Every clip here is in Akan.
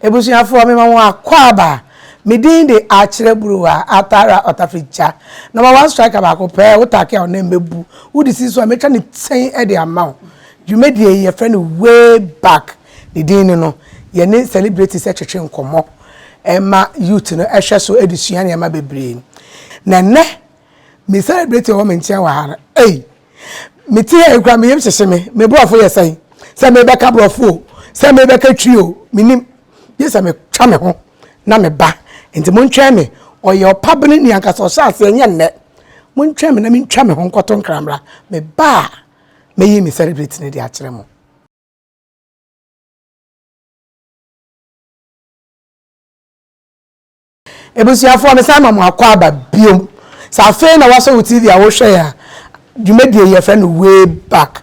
ebusuafo me ma wo akwaba me din de Akyere Bruwaa atara otafricha number 1 striker ba ko pe utake o na mebu wudi si so me twa ne ten e de ama dwumedie ye friend way back the din no ye ne celebrity se twetwe nkomo ema youth no ehwe so edusua ne ema bebre na ne me celebrity wo me ntia wa ha me tie ekra me yem hyehye me brofo ye sai se me beka brofo se me beka twio minim yesa me twa me ho na me ba enti mo ntwa me oye opabene ni anka so sha ase enye nne mo ntwa me na me ntwa me ho nkoto nkramra me ba me yi me celebrate ne de akyere mo ebusuafo me sama mo akwaba biom sa fe na waso TV a wo hwe ya dwumedie ye friend way back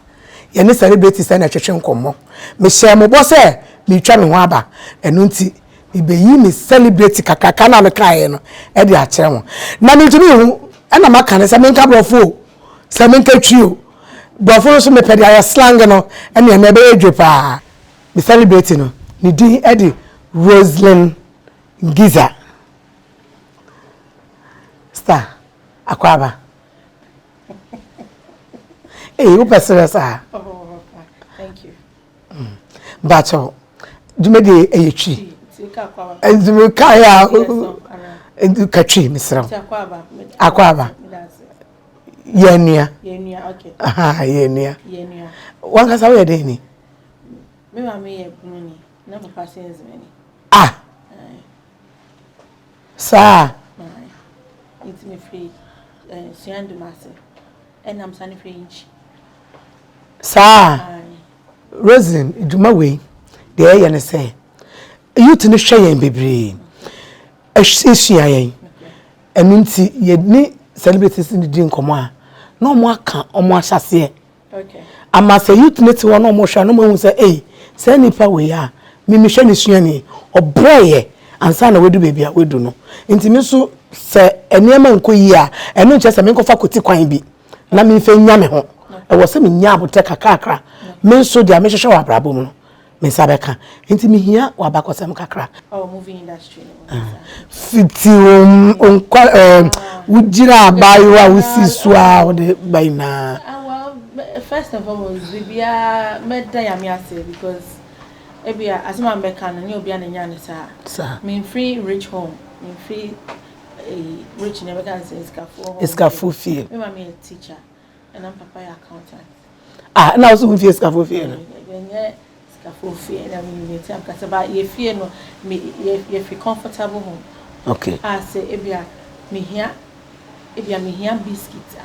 ye ne celebrate se na twetwe nkomo me hye mo bo se me twa me ho aba enu nti ibeyi me celebrate kakaka na me kae no e de akyere mo na me ntumi hu na maka ne se me nka brofo se me nka twio brofo so me pede ya slang no ene na be edwe pa me celebrate no ni din e de Roselyn Ngissah star akwaba you person sir. Oh, thank you. Bacho dwumedie eyechi and kaya and kachi misra akwaba yenia okay yenia wanga sawo ye de ni me ma me ye bununi na papa sense many sa it's me free siandu mase and I'm sunny French sa Roselyn iduma we de ye ne say youth ne hwe yen bebre esua yen enu nti ye ni celebrities ni din komo a na omo aka omo ahyase okay ama say youth ne ti wono omo hwa no mo hu say say nipa we ya mi hwe ne sua ni obroye ansa na wedu bebi a wedu no nti mi so se enema nkoyi a enu nche se me nkofa koti kwan bi na mi fe nya me ho e wo se me nya abote kakakra me so dia me hwehwe wa brabo mu no me sabeka nti me hia wa bakosem kakra movie industry fiti wujira abayo a wusisu a wo de baina first and foremost bibia meda ya me ase because ebia asema mbeka na ni obia na nya ne sa me free rich home me free rich never can say iskafu fee me mama a teacher and I'm papa accountant na also fee iskafu fee no iskafu fee na me am kasa ba ye fee no me ye feel comfortable home okay say ebia me here biscuits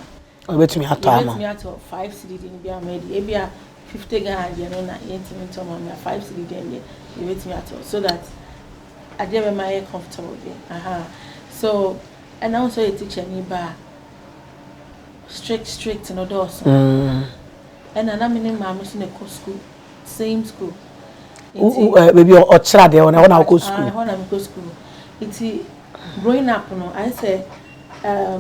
obetumi ato ama obetumi ato 5 cedi ni bia made ebia 50 Ghana dey no na yentimi to mama 5 cedi dey obetumi ato so that I dey my comfortable there so and also a teacher niba strict no doors and ana me mama so na go school same school baby o chira there when I go school when I go school it's growing up no I say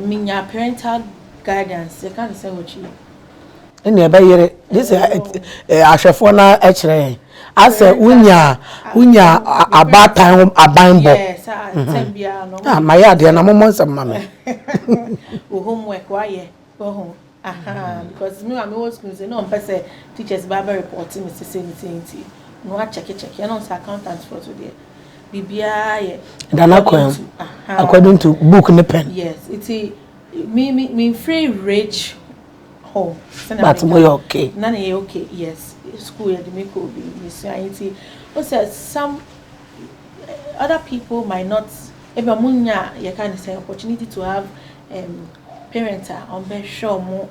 minya parental guidance you can't say what you ene eba yere this ahwefo na ekire ase unya abatan abanbo yes tembia no my yard na momon some mama homework why because me am always school say no person teachers barber reporting me say anything no I check you know accountant for today bibia ye according to book ne pen yes it's me free rich home but mo okay na na okay yes school ya me ko be society also some other people might not ebe munya you can say opportunity to have parents on be sure mo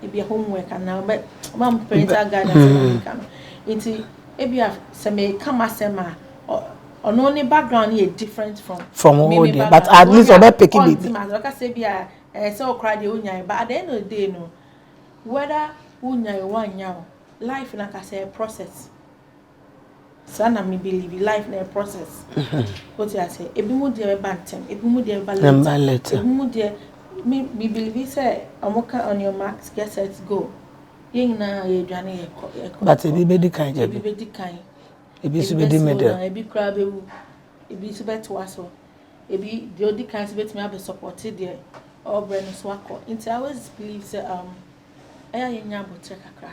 ebe homework and now but mom parental guidance can into ebe some come asema on only background here different from me but at least obe picky baby like I say bia so cry the unya but at the end of the day no whether unya one yaw life like I say a process sana me believe life na a process what you say ebi mu dey bantem ebi mu dey balance ebi mu dey me believe say amoka on your marks get set go yin na ye dwane ye but ebi be di kan ebi so be di middle ebi kra be wu ebi so be to aso ebi the odi kan so betimi have supported there all brand so akọ into I always believe say aya yenya abotre kakra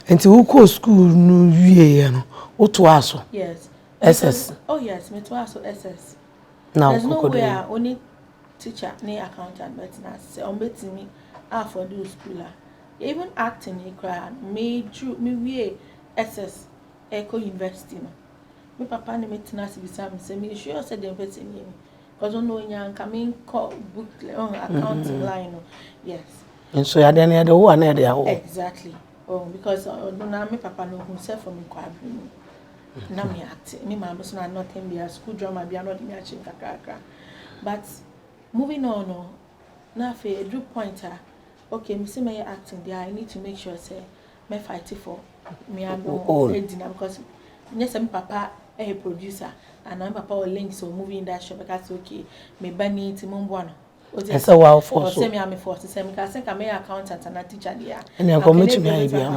enti wo ko school no wie no wo to aso yes SS oh yes me to aso SS now there's no way only teacher ni accountant but na say on betimi for do school even acting e cry me wie SS Eco University no me papa ne me tena se bisa me say me sure say dem person me because no nya nka me call book accounting line no yes and so ya den the who na dey exactly because no na me papa no himself for me kwa bi na me act me mama so na nothing be a school drama be not me achieve kakaka but moving on no na fe drew pointer okay me say me acting there I need to make sure say me fight for me and no because yes my papa a producer and my papa will link so movie industry because okay me bani ti mo mbwa no esa wa for so say me am for say me ka say ka me accountant and a teacher there and you come to me I be am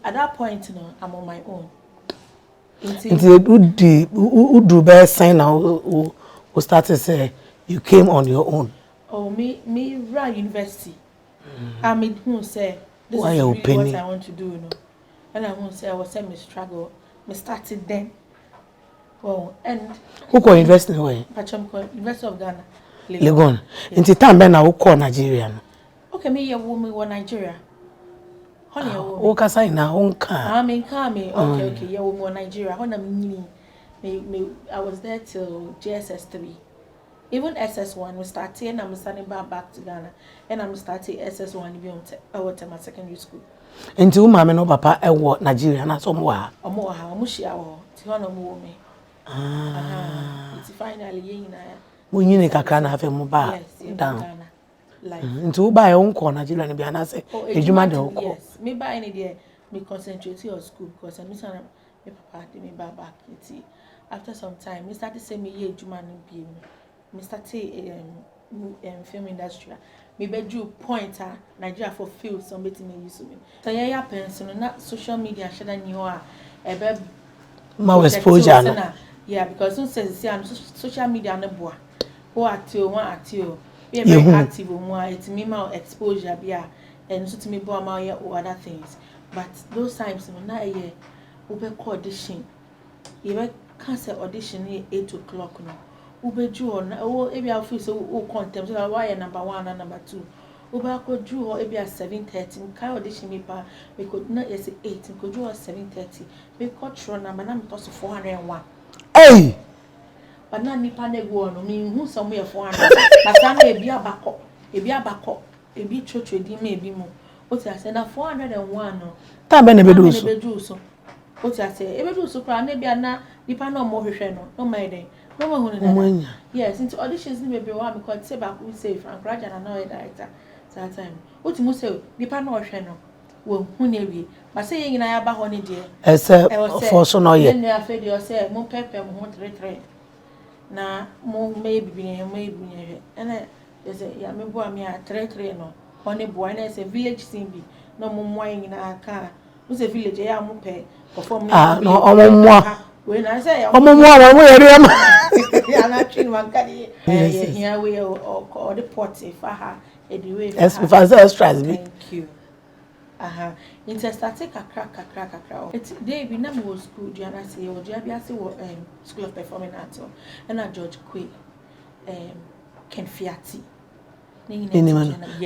at that point no I'm on my own into udu be sign now we started say you came on your own me right university I mean who say this why is really penny? what I want to do no and I won't say I was saying me struggle me started then and who call university where University of Ghana Legon into time be na who call Nigeria no okay me ye woman wa Nigeria honey o ka sign na onka me okay ye woman wa Nigeria honey me I was there till JSS 3 even SS1 we started and I'm starting back to Ghana and I'm starting SS1 be my secondary school enti wo mama no papa e wo Nigeria na so mo ha omo hia wo ti hono mo me it's finally yin na mo nyine kakra na afa mo ba down enti wo ba e won Nigeria ne bia na say ejuma de wo yes me ba any there me concentrate on school because I'm missing my papa dey me back enti after some time me started say me ye ejuma no bi me started film industry me be do point Nigeria for field some bit me use me so yeah person na social media shada ni ho e be ma exposure no yeah because some say social media no boa who active be very active mo it me ma exposure bia and so to me boa ma other things but those times no na ye we be audition you be cancel audition 8 o'clock no ubeju on ebi afu so o contempt so why number 1 and number 2 uba ko ju ho ebi 7:30 kai audition me pa we could not yes 8 ko ju 7:30 we got through number na me to 401 hey but na nipa na go no me hu so mo 400 but na ebi abakọ ebi chocho di me ebi mu o ti ase na 401 no ta be na bedu so o ti ase ebedu so kra na bia na nipa na mo hwehwe no my den no yes into auditions ni maybe wa me call say back we say Frank Raja na no director that time what you say nipa na ohwe no wo hu na wie ba say yin na ya ba ho ne de for so no ye na afa de o say mo pepe mo ho 33 na mo maybe bi ne hwe ene they say ya me bo am ya 33 no oni boy na say village scene bi no mo mo yin na aka mo say village ya mo pe perform no omo when I say omo mo yere am ya na twin man kadi here we or the pot if anyway as if as extras be thank you interstatic kakra it dey be na mo school do na say o do bia say school of performing arts and George Kwe Ken Fiati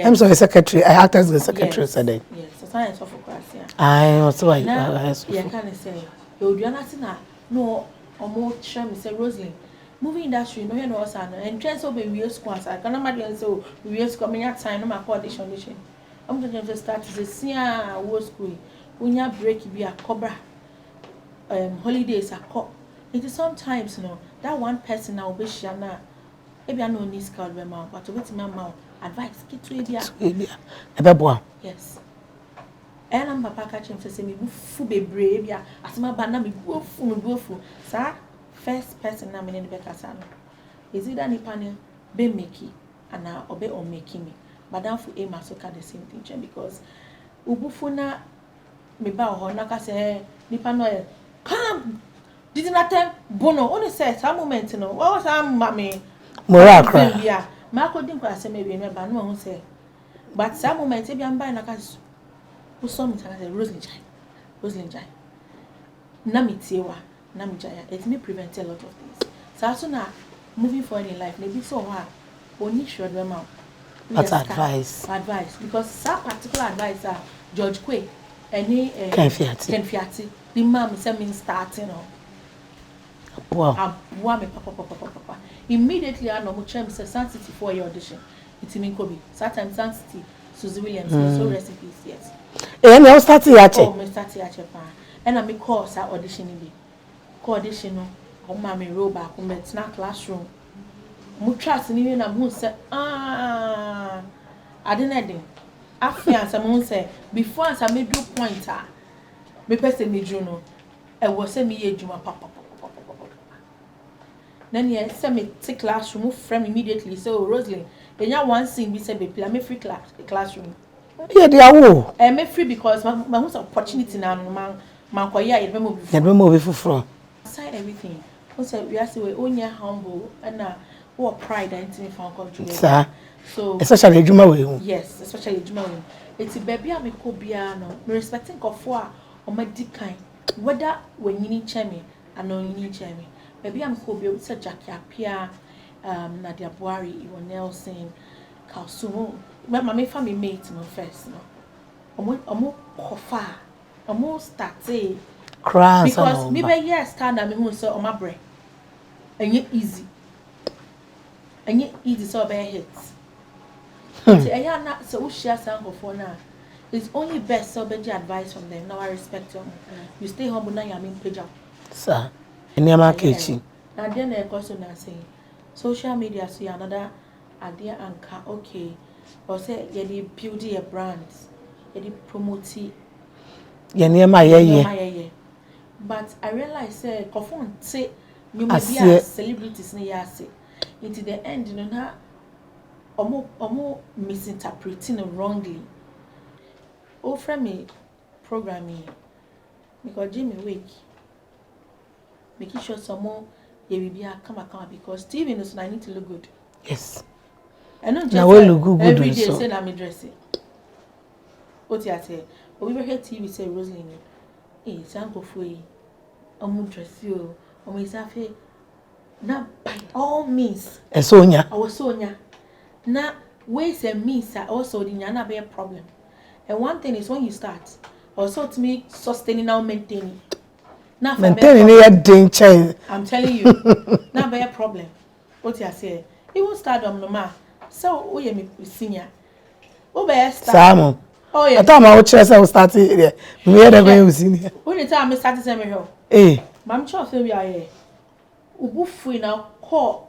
I'm sorry secretary I act as the secretary said yes so science of class yeah I also I yeah can say o do na say na no omo try me say Roselyn movie industry no here no us and trend so be we school as I can imagine so we school me time no my audition I'm going to start to say wo school unya break be a cobra holidays a cop it is sometimes that one person now be share na e bia no need school be ma but wait me ma advice kit to e bia yes and I'm papa catch him say me bu fu bebre bia asema ba na me bu fu sir first person na me ne be kasa no is it any panel be make and obe on making me madam fu aim so ka the same thing because ubufu na me ba ho na ka say nipa no e come did not time bono only say some moment no what was am me mora akra ma ko din kwa say me bi me ba no ho say but some moment e bi am ba na ka who saw me say Roselyn Ngissah na me tiewa na me jaya it may prevent a lot of things so as soon as moving forward in life maybe so ha only should them out that's advice because that particular advice George Quay any Ken Fiati the mom say me starting no wow me papa immediately I know mo chem say Sancity for your audition it mean Kobe sometimes Sancity Susie Williams so recipes yes and you start yache oh me start yache pa and I me call sa audition bi call audition no o ma me roll back on na classroom mo trust ni na mo say I didn't dey afia say mo say before as I me do point me person me do no e was say me ye juma papa then he say me take classroom frame immediately so Roselyn enya one thing be say be play me free classroom yeah they are me free because my who's opportunity na man ko ya ye be mo be fufuro aside everything who say we are say we onya humble and who pride and me found country so especially ejuma we yes especially ejuma we eti baby a me ko bia no me respecting kofo a o ma di kan whether when you need chemi and no you need chemi baby am ko bia say Jackie Apia Nadia Buhari Iwo Nelson Kalsumu my family mate no first no omo kofa omo start crowns because me be yes stand me who say omo bre enye easy so be hit so eya na so we share some of na it's only best so be advice from them now I respect you you stay humble now you mean page up sir any ma kechi and then the question na say social media so another idea anchor okay or say you build your brands you promote ye niema ye but I realize say kofon say you may be celebrities na ya say into the end you know na omo misinterpreting wrongly o from me programming because Jimmy week making sure some more you be come because TV knows I need to look good yes I know just now we look good every day say na me dressing what you say we were here TV say Roselyn sanko foi omo dress you omo isafe na by all means esonya I was sonya na ways and means are also the nyana be a problem and one thing is when you start also to me sustaining now maintaining now maintaining your danger I'm telling you now be a problem what you say it won't start no ma so we me senior o be start Samo oh yeah I thought my chest was starting there we hear that when you senior when the time me start say me help mam chọ fe we aye ubufu na call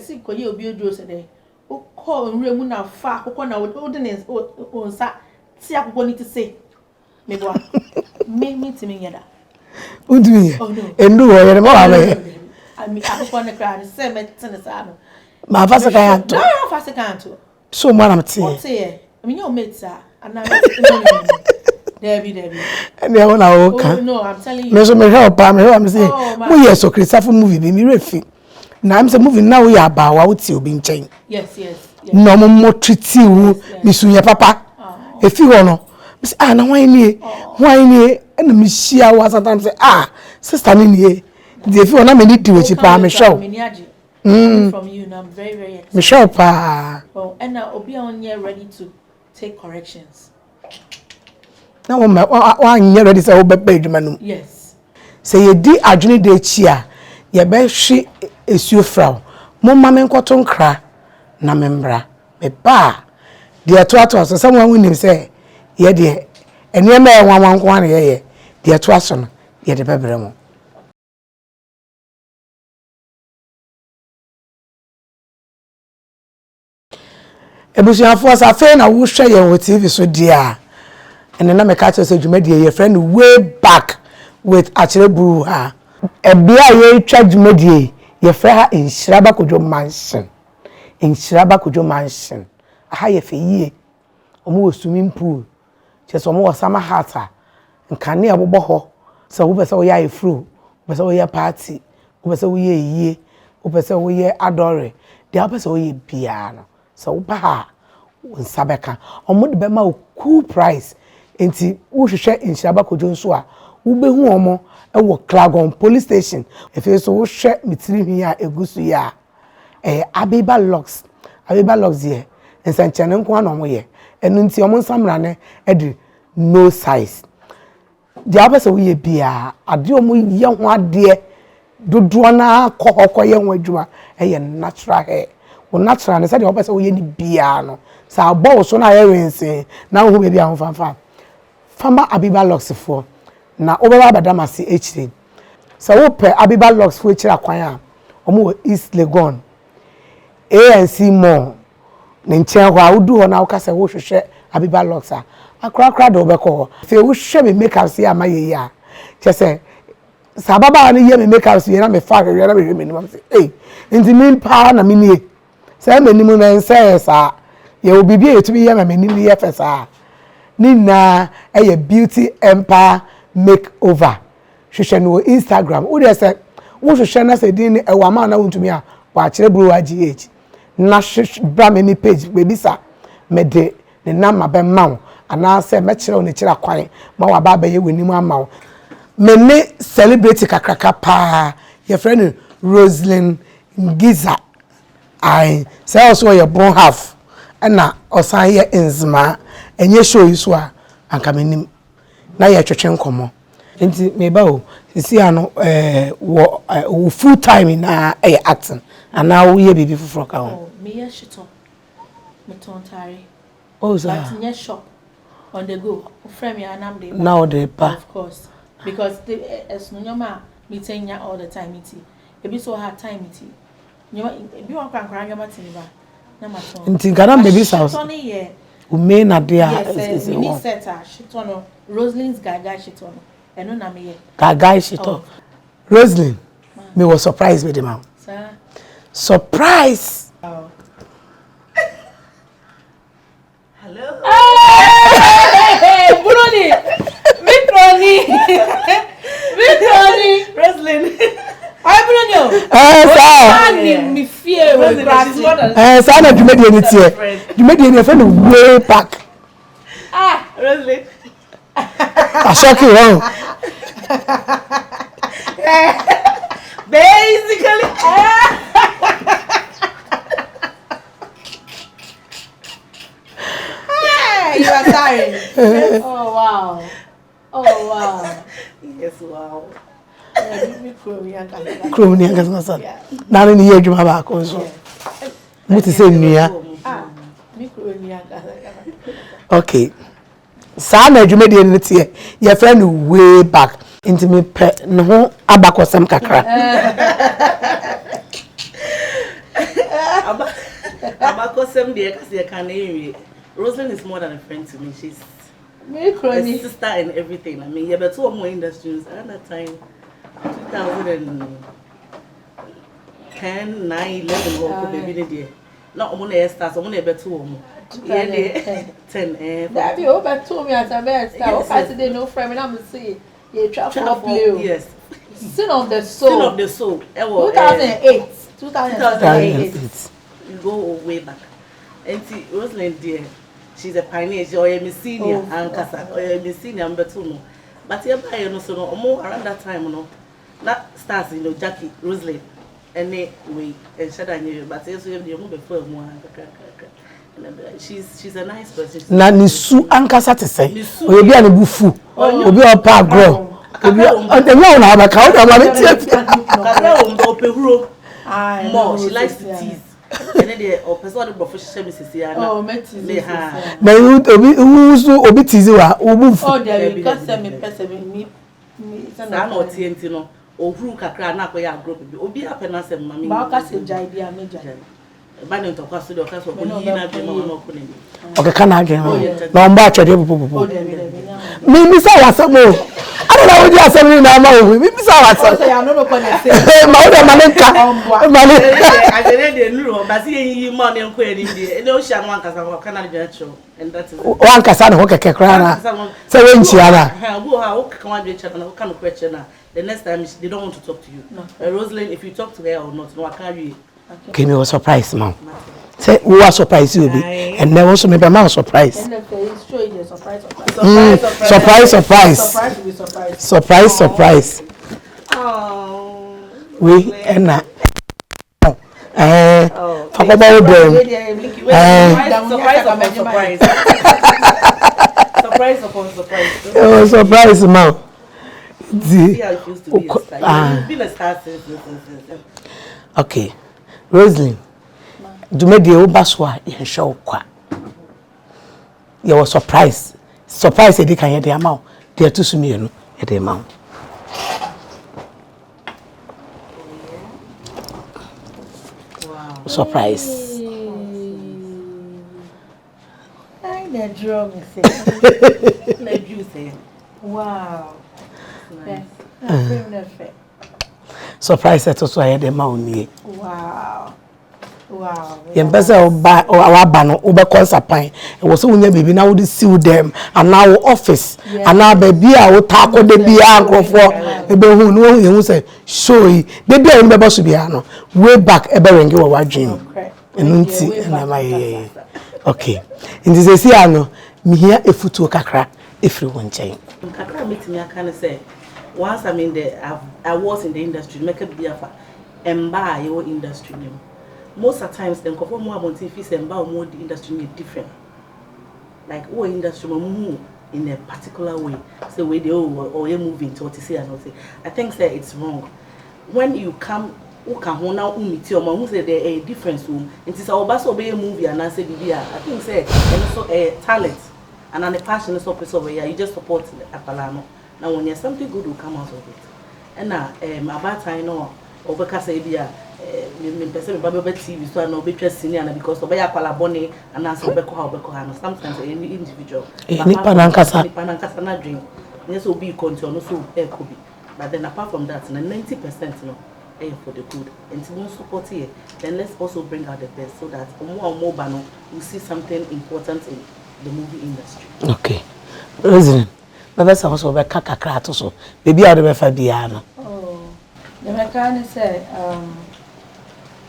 si koye obi oduro se dey o call nre mu na fa akoko na o de ne o nsa ti akoko ni ti say me boa me ti me yeda udu ye oh no endu wo ye ma wa ami akoko na kra ni say me ti ne sa no ma fa se kan to no fa se kan to so mo na mte o te ye ami yo mate sa ana Debbie. And they want to walk. Oh no, I'm telling you. Me so me help am say, "We yes so Christopher movie be me refi." Na am say movie now we about wa uti obi nchen. Yes. No mo treat you me sunya papa. E fi ho no. Me say na wan ni na me hia wa sometimes say sister ni ni. The fi ho na me ni di we chi pa me show. From you and I'm very excited. Me show pa. Oh, and now obi on here ready to take corrections. Na one year ready say wo bebe adwuma no. Yes. Say ye di adwene de chi a ye be hwe esuo fra. Mo ma me nkoto nkra na membra. Me ba de to so someone win him say ye de ene ma e wan kwa na ye de to aso no ye de bebre mo. Ebusuafo sa fe na wo hwe ye wo TV so dia. And then I catch us a your friend way back with Akyere Bruwaa. A beer ye charge medie, your friend in Shrabakujo Mansion. In Shrabakujo Mansion. A higher for ye. Almost swimming pool. Just almost summer hatter. nkane abobo ho so wo pese wo ya ifru pese wo ya party wo pese wo ye yie wo pese wo ye adore de wo pese wo ye bia no so wo ba ha nsabeka omo de be ma cool price enti wo hwehwe inshaba kojo nso a wo behu omo e wo Klagon police station efe so wo hwe mitiri hwi a egusu ya Abiba locks ye nsanchene nko ana omo ye enu nti omo nsamra ne e de no size dia obese wo ye bia ade omo ye ho ade dodo na kokoko ye ho adwuma ye natural hair wo natural ne say dia obese wo ye ni bia no sa abo so na ye wense na wo be bia ho fanfa fama Abiba locks for na obeba badamase echire sa wo pe Abiba locks for echira kwan a omo East Legon ANC Mall nchen ho a wudu ho na wo kase wo hwehwe Abiba locks a akra do obekọ fe wo hwe me makeup se amaye ya chese sababa na ye me makeup se na me fa hwe na me nim say eh nti min pa na me nie say me nim na nse sa ye obi bia etumi ye me nim ye fesa ni na eye beauty empire makeover hwehwe no Instagram wo de say wo hwehwe na say din e wa ma na wontumi a wa Akyere Bruwaa GH na bra me ni page we bisa me de ne number be ma ana say me kire oni kire kwan ma wa ba ye wanimu ama me ne celebrity kakraka pa your friend Roselyn Ngissah I say also your born half na osan ye enzima enye show yi so a anka menim na ye twetwe nkomo nti me ba o sisi ano wo full time na acting ana wo ye bibi fufuro ka ho me ye shito me tontare sir. But in shop on the go. Frame ya nam de. Now the pa. Of course. Because the as no nyoma meeting ya all the time iti. Ebi so hard time iti. Nyoma ebi wan kwankran nyoma tiniba. Na maton. Nti kana baby house. Tony ye. Ume na dia is we need setter shitono. Roselyn's gaga shitono. Eno na me ye. Gaga shito. Roselyn. Me was surprised with the man. Sir. Surprise. Oh. Hello. Hey, Bruni. Roselyn. Hi, Bruni. Sir. Me fear with sir, na jumedi ni tie. Jumedi ni friend way back. Roselyn. I shock you wrong. Basically. You are sorry. Oh wow. Yes, wow. Kro ni anga so. Na ni ye adwuma ba ko so. Muti se nnua. Okay. Sa na adwumadi ni tie. Your friend way back into me pet no ho abakosem kakra. Abakosem de kasi kan ewie. Roselyn is more than a friend to me. She's a sister and everything. I mean, yeah, but two more industries at that time, 2010, 9, 11, or baby there. Not only stars, only about two more. Yeah, 10. That be over 2 me as a best. I said no frame, and I'm see you travel blue. Yes. Sin of the soul. Sin of the soul. 2008. 2008. You go way back. And see, Roselyn dear. She's a pioneer, or a senior, and Casa, or a senior, and Betuno. But here by no so no more around that time, no. That starts, Jackie, Roselyn, and they and Shadow knew, but also you have the before one. She's a nice person. Na nisu ankasa te se. Obi a ne bufu. Obi o pa agro. Obi o na abaka o da ma be tie. Kakra o ndo opehuro. More, she likes to tease. And then the person the professional Mrs. Yana. Oh, me ha. Na obi tizi wa obu fu. Oh, there because me person me na no TNT no. Ohuru kakra na akoya agro bi. Obi apena sem mama. Ba ka se jai bia me jai. Ba ne ntokwa so de okaso ko yi na bi ma no ko ne. Okay, kana again. Na on ba chede popo. Me say wasamo. don't know what you're now. We miss our son. I don't know what you're saying. I didn't know, but see, money and query. No, she one can and that's one Cassan Hoka Crana. So when Chiana, how come I be chatting? Kind of question. The next time they don't want to talk to you. No, Roselyn, if you talk to her or not, no, I can't read. Give me a surprise, mom. Say, who are surprised you will be, and never also maybe I'm surprised. Surprise. Oh, we and that. Talk about them. Surprise. Oh, surprise, mom. See how it feels to be a star. You've been a star since. Okay, Roselyn. Do me the Obaswa in show qua. You were surprised. Surprised they can hear the amount. They are too soon, at the amount. Wow. Surprise. I the drum Let you say. Wow. Nice. Surprise at also I had the amount. Wow. Wow. Yembesa oba awabano oba consapan e wo so wonya baby na wo dey see them and now office and now baby a wo taako de bia ankrofo e be hu no hu hu say show yi de bia no be boss bia no way back e be renge wo wadwen enunti na my okay ndi se si ano mi hia efutuo kakra efiri wo nchen Kakra meeting I can say once I'm in the I was in the industry make it be afa emba your industry name. Most of the times, the conform more about if it's about more the industry is different. Like all industry move in a particular way. So where they or you moving to what you say and not say. I think that it's wrong. When you come, who can now meet your mom who say there a difference room. It is our best obey movie and I say I think say and also a talent and an a passion is opposite over here. You just support a palano. Now when there's something good will come out of it. And now about time no over Casabia. Me person me baba TV so na obetwa senior na because obeya kwala bone and na so obeko ha no sometimes any individual ni panankasa na dream yes obi continue no so e ko bi but then apart from that na 90% no for the good and to support here then let's also bring out the best so that more ba no you see something important in the movie industry. Okay, Roselyn baba sa so be kakakra to so baby a de be fa bia no the mechanic say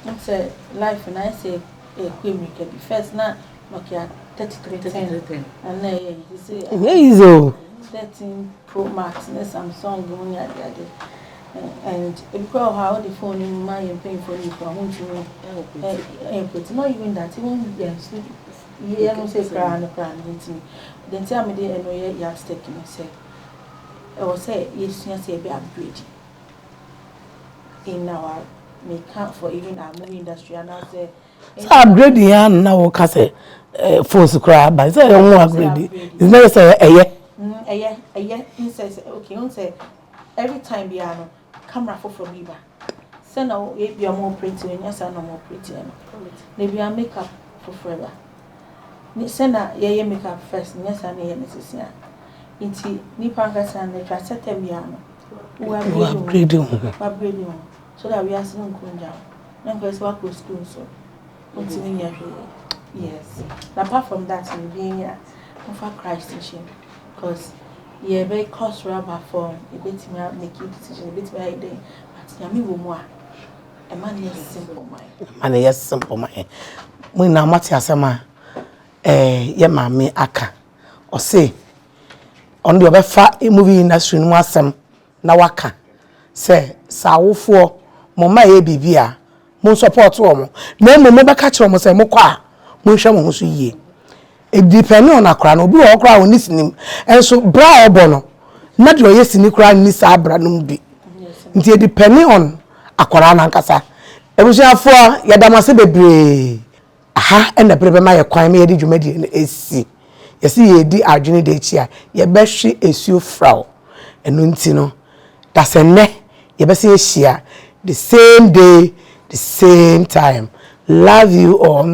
it's a life and I say a queen can be first now Nokia 3310 and then you see 13 Pro Max and Samsung and because how the phone in my and paying for you for home to put not even that it won't be yeah no say crown then tell me they know you are sticking say I will say yes say be upgrade in our make count for even our movie industry and I say upgrade here now say phones cry but say you want upgrade it's never say says okay on say every time be no camera for me ba say now if you are more pretty and yes no more pretty maybe I make up for forever ni say na ye make up first yes na ye necessary inti ni pankasa na twa setem ya no we upgrade so that we are still kunja na because work with school so continue yes apart from that we being here for Christ teaching because yeah very cost rubber form a bit me make you decision a bit me dey but yami wo mu a man yes simple mind we na mati asema ye maame aka o say on the obefa movie industry no asem na waka say sawofo mama ye bibia mo support wo mo na mo be ka kire mo say mo kwa mo hwe mo so yie e depend on akra no obi wo kra woni sinim enso bra obo no na de oye sini kra ni sa abra no bi nti e depend on akra na nkasa ebusuafo ya damase bebre aha ena brebe ma ye kwan me ye di dwumadi na esi yesi ye di adwene de chi a ye be hwe esuo fraw eno nti no dasenne ye be se ehia the same day the same time love you all.